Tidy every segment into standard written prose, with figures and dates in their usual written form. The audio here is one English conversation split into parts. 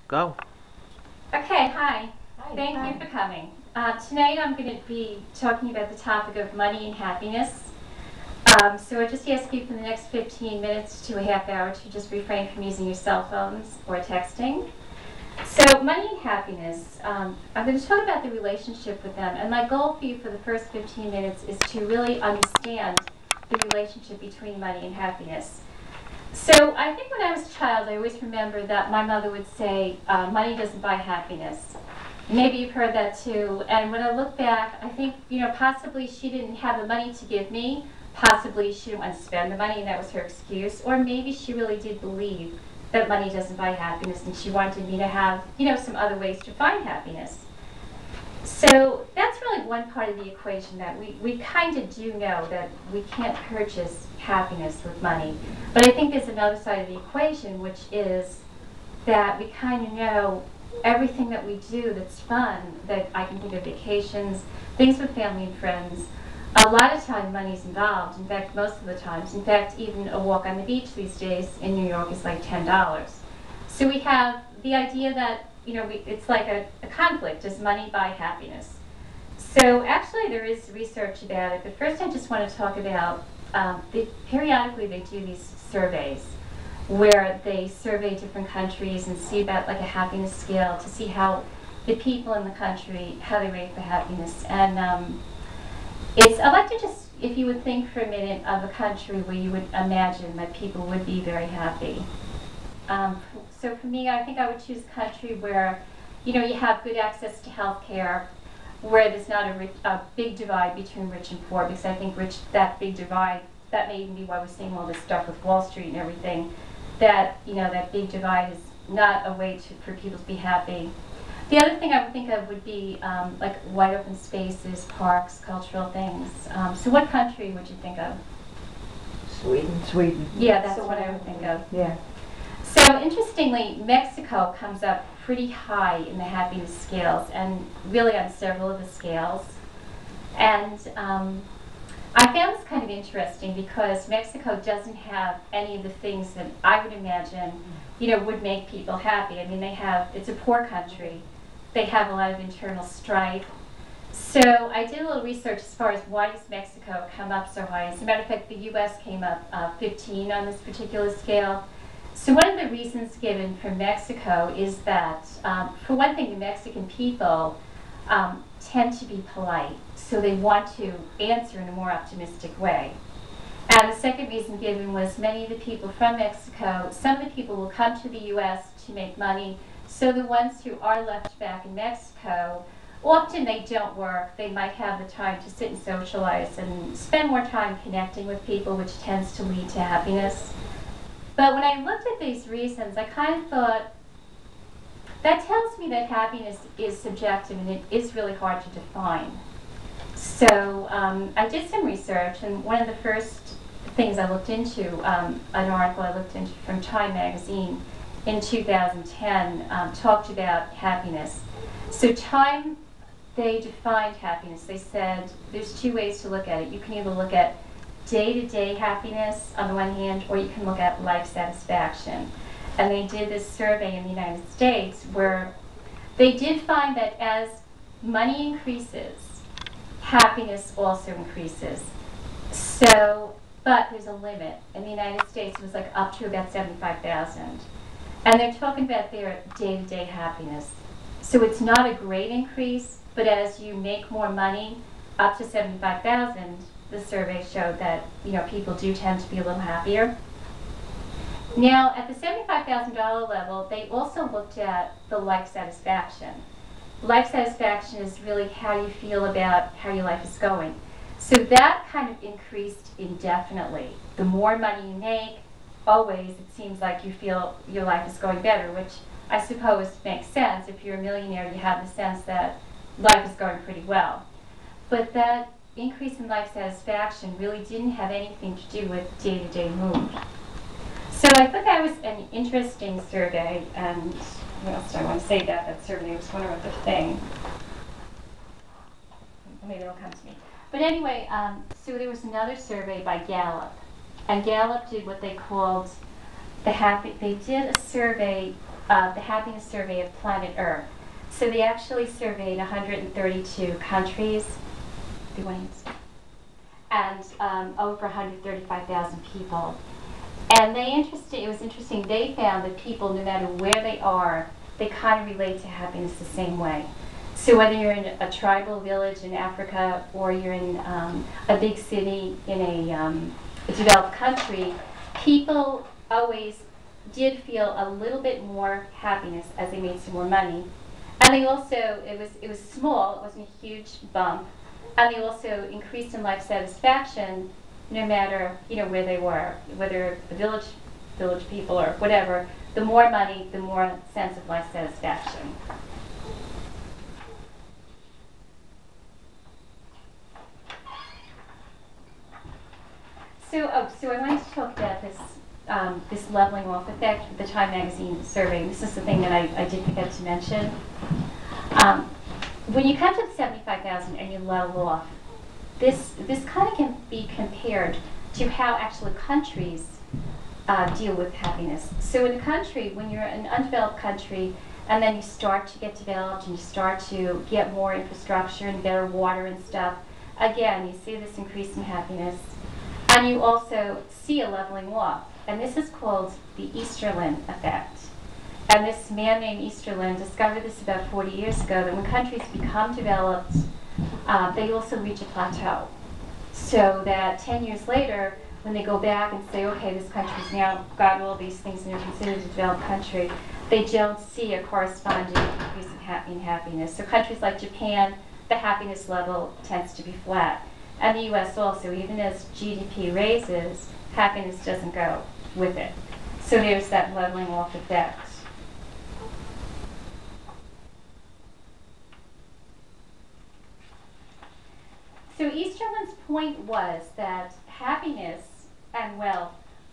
Go. Okay, hi. Hi. Thank you for coming. Tonight I'm going to be talking about the topic of money and happiness. So I just ask you for the next 15 minutes to a half hour to just refrain from using your cell phones or texting. So money and happiness, I'm going to talk about the relationship with them, and my goal for you for the first 15 minutes is to really understand the relationship between money and happiness. So I think when I was a child, I always remember that my mother would say, money doesn't buy happiness. Maybe you've heard that too. And when I look back, I think, possibly she didn't have the money to give me. Possibly she didn't want to spend the money and that was her excuse. Or maybe she really did believe that money doesn't buy happiness and she wanted me to have, some other ways to find happiness. So that's really one part of the equation, that we kind of do know that we can't purchase happiness with money. But I think there's another side of the equation, which is that we kind of know everything that we do that's fun, that I can think of vacations, things with family and friends. A lot of time money's involved. In fact, most of the times. In fact, even a walk on the beach these days in New York is like $10. So we have the idea that it's like a conflict. Does money buy happiness? So actually there is research about it, but first I just want to talk about, periodically they do these surveys where they survey different countries and see about like a happiness scale to see how the people in the country, how they rate for happiness. And I'd like to just, if you would think for a minute of a country where you would imagine that people would be very happy. So for me, I think I would choose a country where, you have good access to health care, where there's not a big divide between rich and poor, because I think that big divide, that may even be why we're seeing all this stuff with Wall Street and everything, that, that big divide is not a way for people to be happy. The other thing I would think of would be like wide open spaces, parks, cultural things. So what country would you think of? Sweden. Yeah, that's what I would think of. Yeah. So interestingly, Mexico comes up pretty high in the happiness scales, and really on several of the scales. And I found this kind of interesting because Mexico doesn't have any of the things that I would imagine, would make people happy. I mean, it's a poor country. They have a lot of internal strife. So I did a little research as far as why does Mexico come up so high. As a matter of fact, the U.S. came up 15 on this particular scale. So one of the reasons given for Mexico is that, for one thing, the Mexican people tend to be polite, so they want to answer in a more optimistic way. And the second reason given was many of the people from Mexico, some of the people will come to the U.S. to make money, so the ones who are left back in Mexico, often they don't work. They might have the time to sit and socialize and spend more time connecting with people, which tends to lead to happiness. But when I looked at these reasons, I kind of thought, that tells me that happiness is subjective and it is really hard to define. So I did some research, and one of the first things I looked into, an article I looked into from Time magazine in 2010, talked about happiness. So Time, they defined happiness. They said there's two ways to look at it. You can either look at day-to-day happiness on the one hand, or you can look at life satisfaction. And they did this survey in the United States where they did find that as money increases, happiness also increases. So, but there's a limit. In the United States, it was like up to about 75,000. And they're talking about their day-to-day happiness. So it's not a great increase, but as you make more money, up to 75,000, the survey showed that people do tend to be a little happier. Now, at the $75,000 level, they also looked at the life satisfaction. Life satisfaction is really how you feel about how your life is going. So that kind of increased indefinitely. The more money you make, always it seems like you feel your life is going better, which I suppose makes sense. If you're a millionaire, you have the sense that life is going pretty well. But that increase in life satisfaction really didn't have anything to do with day-to-day mood. So I thought that was an interesting survey, and what else do I want to say about that survey? I was wondering what the thing. Maybe it'll come to me. But anyway, so there was another survey by Gallup, and Gallup did what they called they did a survey the happiness survey of planet Earth. So they actually surveyed 132 countries, and over 135,000 people. And it was interesting, they found that people, no matter where they are, they kind of relate to happiness the same way. So whether you're in a tribal village in Africa or you're in a big city in a developed country, people always did feel a little bit more happiness as they made some more money. And they also, it was small, it wasn't a huge bump, and they also increased in life satisfaction no matter where they were, whether the village people or whatever. The more money, the more sense of life satisfaction. So I wanted to talk about this leveling off effect, the Time Magazine survey. This is the thing that I did forget to mention. When you come to the 75,000 and you level off, this kind of can be compared to how actually countries deal with happiness. So in a country, when you're an undeveloped country, and then you start to get developed and you start to get more infrastructure and better water and stuff, again, you see this increase in happiness. And you also see a leveling off. And this is called the Easterlin effect. And this man named Easterlin discovered this about 40 years ago, that when countries become developed, they also reach a plateau. So that 10 years later, when they go back and say, okay, this country's now got all these things and they're considered a developed country, they don't see a corresponding increase in happiness. So countries like Japan, the happiness level tends to be flat. And the US also, even as GDP raises, happiness doesn't go with it. So there's that leveling off effect. So Easterlin's point was that happiness and wealth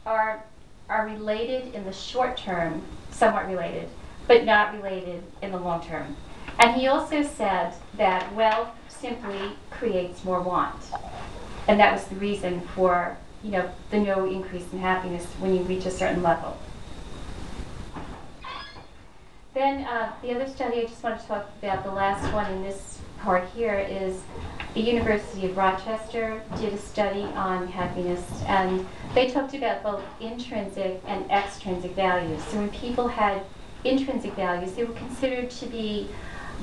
are related in the short term, somewhat related, but not related in the long term. And he also said that wealth simply creates more want. And that was the reason for the no increase in happiness when you reach a certain level. Then the other study I just want to talk about, the last one in this part here, is the University of Rochester did a study on happiness, and they talked about both intrinsic and extrinsic values. So when people had intrinsic values, they were considered to be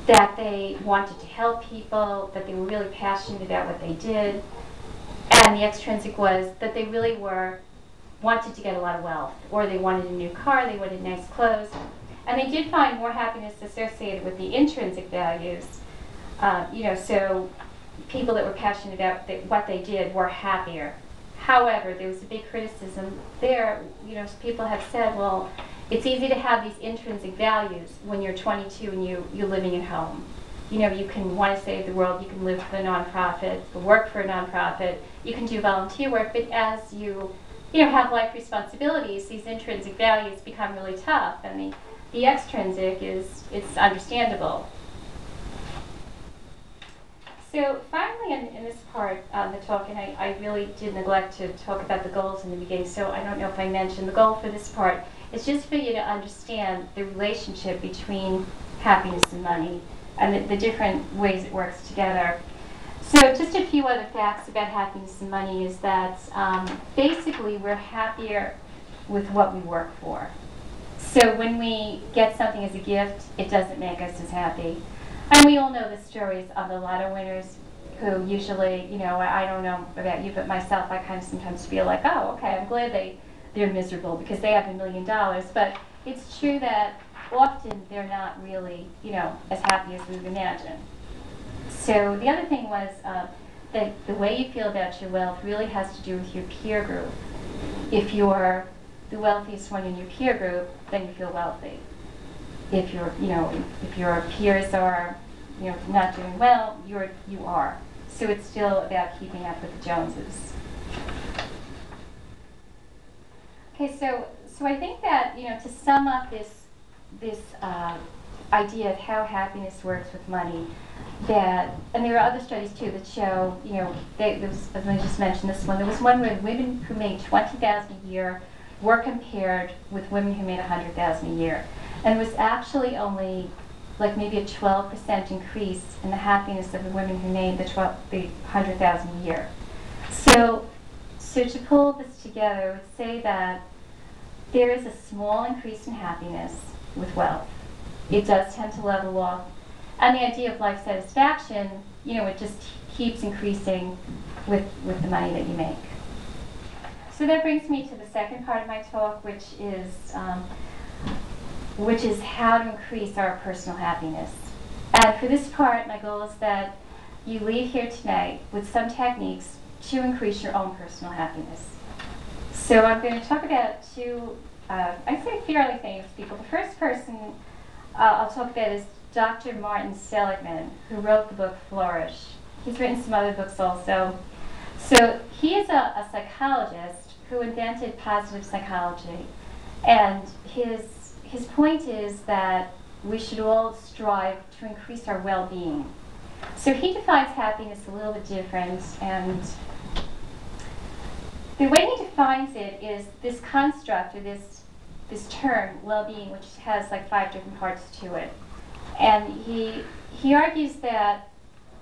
that they wanted to help people, that they were really passionate about what they did. And the extrinsic was that they really wanted to get a lot of wealth, or they wanted a new car, they wanted nice clothes. And they did find more happiness associated with the intrinsic values. So people that were passionate about what they did were happier. However, there was a big criticism there. People have said, well, it's easy to have these intrinsic values when you're 22 and you're living at home. You can want to save the world, you can live for a nonprofit, work for a nonprofit, you can do volunteer work, but as you have life responsibilities, these intrinsic values become really tough, and the extrinsic it's understandable. So finally, in this part of the talk, and I really did neglect to talk about the goals in the beginning, so I don't know if I mentioned the goal for this part. It's just for you to understand the relationship between happiness and money, and the different ways it works together. So just a few other facts about happiness and money is that basically we're happier with what we work for. So when we get something as a gift, it doesn't make us as happy. And we all know the stories of the lotto winners who usually, I don't know about you, but myself, I kind of sometimes feel like, oh, okay, I'm glad they're miserable because they have $1 million. But it's true that often they're not really, as happy as we would imagine. So the other thing was that the way you feel about your wealth really has to do with your peer group. If you're the wealthiest one in your peer group, then you feel wealthy. If your peers are, not doing well, you are. So it's still about keeping up with the Joneses. Okay, so I think that to sum up this idea of how happiness works with money, and there are other studies too that show, as I just mentioned this one, there was one where women who made $20,000 a year were compared with women who made $100,000 a year. and was actually only like maybe a 12% increase in the happiness of the women who made the 100,000 a year. So to pull this together, I would say that there is a small increase in happiness with wealth. It does tend to level off. And the idea of life satisfaction, it just keeps increasing with the money that you make. So that brings me to the second part of my talk, which is how to increase our personal happiness. And for this part, my goal is that you leave here tonight with some techniques to increase your own personal happiness. So I'm going to talk about two, I'd say fairly famous people. The first person I'll talk about is Dr. Martin Seligman, who wrote the book Flourish. He's written some other books also. So he is a psychologist who invented positive psychology. And his point is that we should all strive to increase our well-being. So he defines happiness a little bit different, and the way he defines it is this construct, or this term, well-being, which has like 5 different parts to it. And he argues that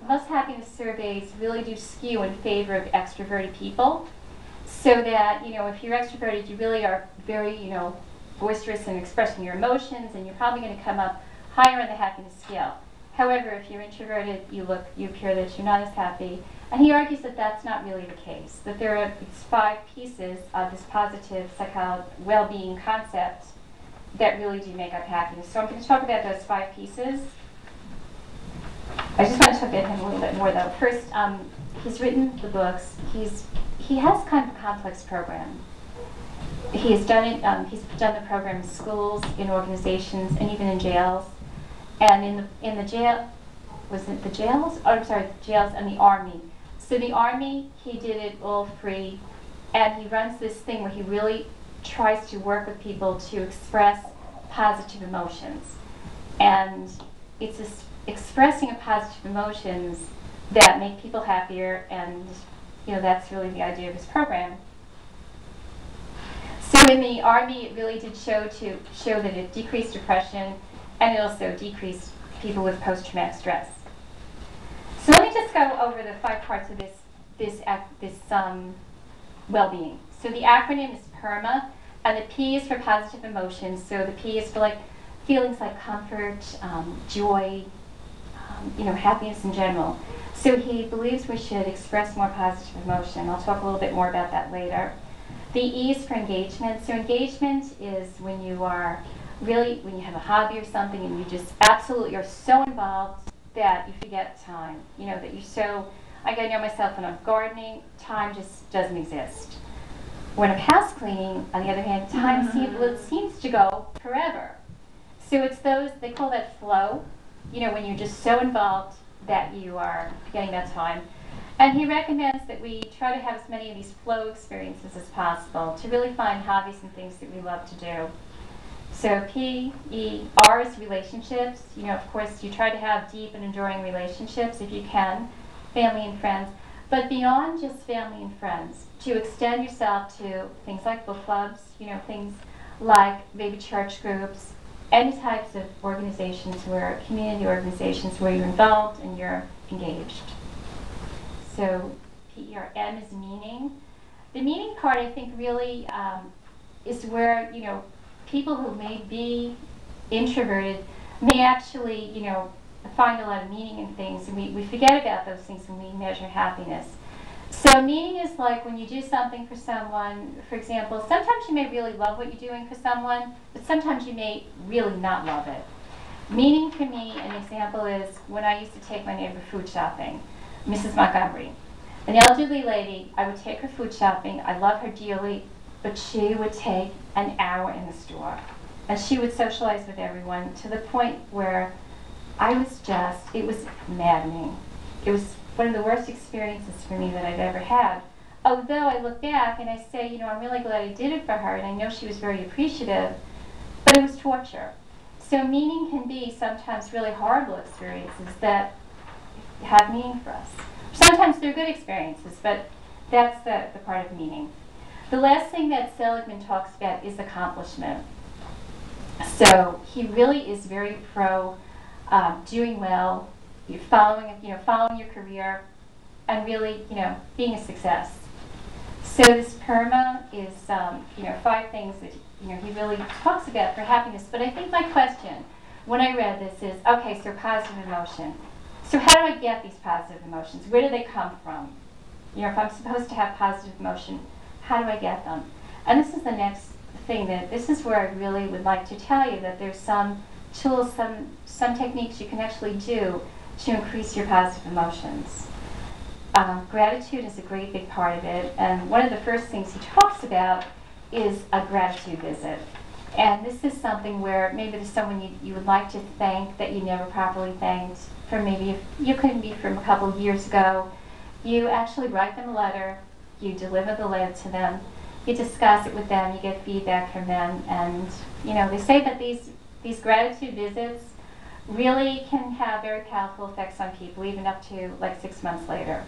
most happiness surveys really do skew in favor of extroverted people, so that, if you're extroverted, you really are very, boisterous in expressing your emotions, and you're probably going to come up higher on the happiness scale. However, if you're introverted, you appear that you're not as happy. And he argues that that's not really the case, that there are these 5 pieces of this positive well-being concept that really do make up happiness. So I'm going to talk about those 5 pieces. I just want to talk about him a little bit more, though. First, he's written the books. He has kind of a complex program. He's done it. He's done the program in schools, in organizations, and even in jails. And in the jail, was it the jails? Oh, I'm sorry, jails and the army. So the army, he did it all free, and he runs this thing where he really tries to work with people to express positive emotions. And it's this expressing of positive emotions that make people happier, and that's really the idea of his program. So in the army, it really did show that it decreased depression, and it also decreased people with post-traumatic stress. So let me just go over the 5 parts of this well-being. So the acronym is PERMA, and the P is for positive emotions. So the P is for like feelings like comfort, joy, happiness in general. So he believes we should express more positive emotion. I'll talk a little bit more about that later. The E is for engagement. So engagement is when you are really, when you have a hobby or something and you just absolutely are so involved that you forget time. That you're so, I know myself when I'm gardening, time just doesn't exist. When I'm house cleaning, on the other hand, time seems to go forever. So it's those, they call that flow, when you're just so involved that you are forgetting that time. And he recommends that we try to have as many of these flow experiences as possible to really find hobbies and things that we love to do. So P, E, R is relationships. Of course, you try to have deep and enduring relationships if you can, family and friends. But beyond just family and friends, to extend yourself to things like book clubs, things like maybe church groups, any types of organizations community organizations where you're involved and you're engaged. So P-E-R-M is meaning. The meaning part, I think, really is where, people who may be introverted may actually, find a lot of meaning in things, and we forget about those things when we measure happiness. So meaning is like when you do something for someone, for example, sometimes you may really love what you're doing for someone, but sometimes you may really not love it. Meaning for me, an example is when I used to take my neighbor food shopping, Mrs. Montgomery. An elderly lady, I would take her food shopping, I love her dearly, but she would take an hour in the store. And she would socialize with everyone to the point where it was maddening. It was one of the worst experiences for me that I've ever had. Although I look back and I say, I'm really glad I did it for her, and I know she was very appreciative, but it was torture. So meaning can be sometimes really horrible experiences that have meaning for us. Sometimes they're good experiences, but that's the part of meaning. The last thing that Seligman talks about is accomplishment. So he really is very pro doing well, you're following your career, and really, being a success. So this PERMA is, 5 things that, he really talks about for happiness. But I think my question, when I read this, is, okay, so positive emotion. So how do I get these positive emotions? Where do they come from? If I'm supposed to have positive emotion, how do I get them? And this is the next thing, this is where I really would like to tell you that there's some tools, some techniques you can actually do to increase your positive emotions. Gratitude is a great big part of it, and one of the first things he talks about is a gratitude visit. And this is something where maybe there's someone you would like to thank that you never properly thanked, from maybe, if you couldn't be from a couple of years ago. You actually write them a letter, you deliver the letter to them, you discuss it with them, you get feedback from them, and they say that these gratitude visits really can have very powerful effects on people, even up to like 6 months later.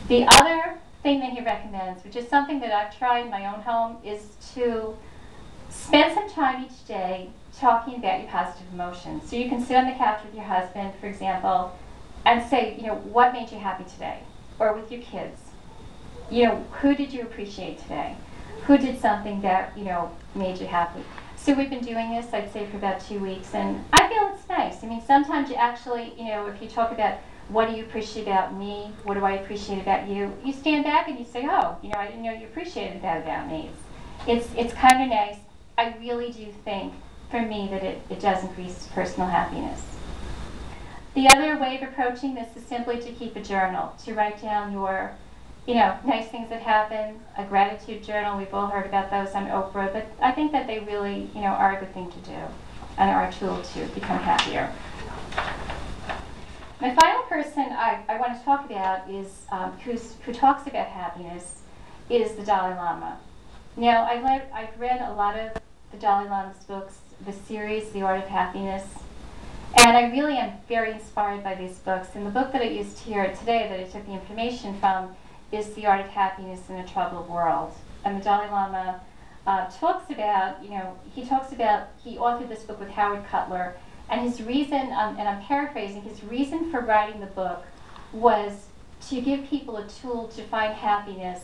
The other thing that he recommends, which is something that I've tried in my own home, is to spend some time each day talking about your positive emotions. So you can sit on the couch with your husband, for example, and say, what made you happy today? Or with your kids. Who did you appreciate today? Who did something that, made you happy? So we've been doing this, I'd say, for about 2 weeks, and I feel it's nice. I mean, sometimes you actually, if you talk about what do you appreciate about me, what do I appreciate about you, you stand back and you say, oh, I didn't know you appreciated that about me. It's kind of nice. I really do think, for me, that it does increase personal happiness. The other way of approaching this is simply to keep a journal, to write down your, nice things that happen, a gratitude journal. We've all heard about those on Oprah, but I think that they really, are a good thing to do and are a tool to become happier. My final person I want to talk about is, who talks about happiness, is the Dalai Lama. Now, I've read a lot of the Dalai Lama's books, the series, The Art of Happiness, and I really am very inspired by these books. And the book that I used here today, that I took the information from, is The Art of Happiness in a Troubled World. And the Dalai Lama talks about, he authored this book with Howard Cutler, and his reason, and I'm paraphrasing, his reason for writing the book was to give people a tool to find happiness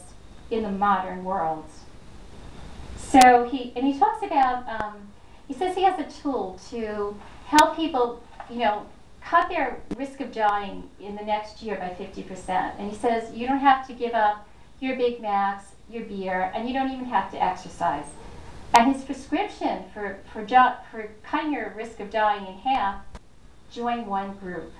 in the modern world. So he talks about, he says he has a tool to help people, cut their risk of dying in the next year by 50%. And he says you don't have to give up your Big Macs, your beer, and you don't even have to exercise. And his prescription for cutting your risk of dying in half, join one group.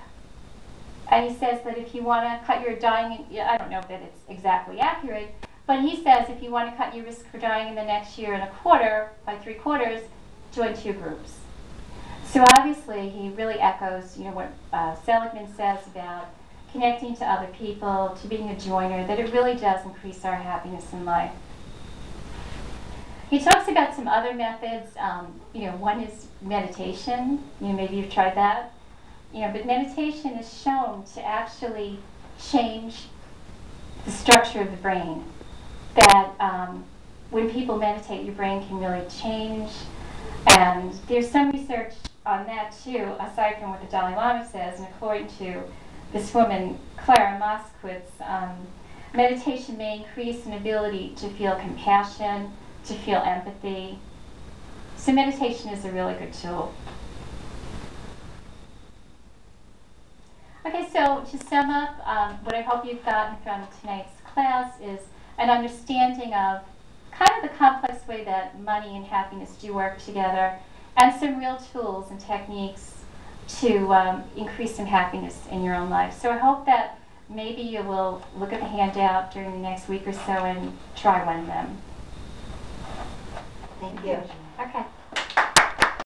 And he says that if you want to cut your dying, I don't know that it's exactly accurate, but he says if you want to cut your risk for dying in the next year and a quarter, by 3/4, join 2 groups. So obviously he really echoes, what Seligman says about connecting to other people, to being a joiner, that it really does increase our happiness in life. He talks about some other methods. One is meditation. Maybe you've tried that. But meditation is shown to actually change the structure of the brain. That when people meditate, your brain can really change. And there's some research on that too, aside from what the Dalai Lama says. And according to this woman, Clara Moskowitz, meditation may increase an ability to feel compassion, to feel empathy. So meditation is a really good tool. Okay, so to sum up, what I hope you've gotten from tonight's class is an understanding of kind of the complex way that money and happiness do work together, and some real tools and techniques to increase some happiness in your own life. So I hope that maybe you will look at the handout during the next week or so and try one of them. Thank you. Okay.